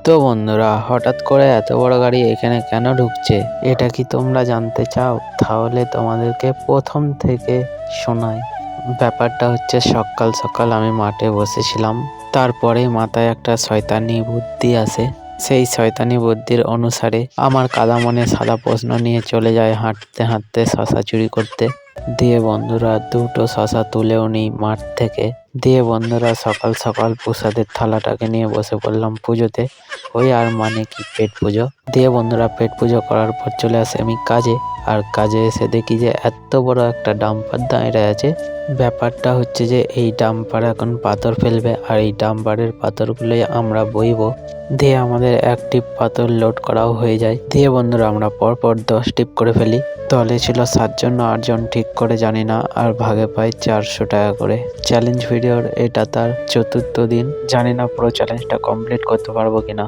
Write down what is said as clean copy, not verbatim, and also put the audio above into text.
তো বন্ধুরা, হঠাৎ করে এত বড় গাড়ি এখানে কেন ঢুকছে এটা কি তোমরা জানতে চাও? তাহলে তোমাদেরকে প্রথম থেকে শোনাই। ব্যাপারটা হচ্ছে, সকাল সকাল আমি মাঠে বসেছিলাম, তারপরে মাথায় একটা শয়তানি বুদ্ধি আসে। সেই শয়তানি বুদ্ধির অনুসারে আমার কাদা মনে সাদা প্রশ্ন নিয়ে চলে যায় হাঁটতে হাঁটতে শশা চুরি করতে। দিয়ে বন্ধুরা, দুটো শশা তুলেও নিই মাঠ থেকে। দিয়ে বন্ধুরা, সকাল সকাল প্রসাদের থালাটাকে নিয়ে বসে পড়লাম পুজোতে। ওই আর মানে কি, পেট পুজো। দিয়ে বন্ধুরা, পেট পুজো করার পর চলে আসে আমি কাজে। আর কাজে এসে দেখি যে এত বড় একটা ডাম্পার দাঁড়িয়ে আছে। ব্যাপারটা হচ্ছে যে এই ডাম্পার এখন পাথর ফেলবে, আর এই ডাম্পারের পাথরগুলোই আমরা বইবো। দিয়ে আমাদের এক টিপ পাথর লোড করাও হয়ে যায়। দিয়ে বন্ধুরা, আমরা পরপর 10 টিপ করে ফেলি। দলে ছিল 7 জন, 8 জন ঠিক করে জানি না, আর ভাগে পাই 400 টাকা করে। চ্যালেঞ্জ ভিডিওর এটা তার 4র্থ দিন। জানি না পুরো চ্যালেঞ্জটা কমপ্লিট করতে পারবো কিনা।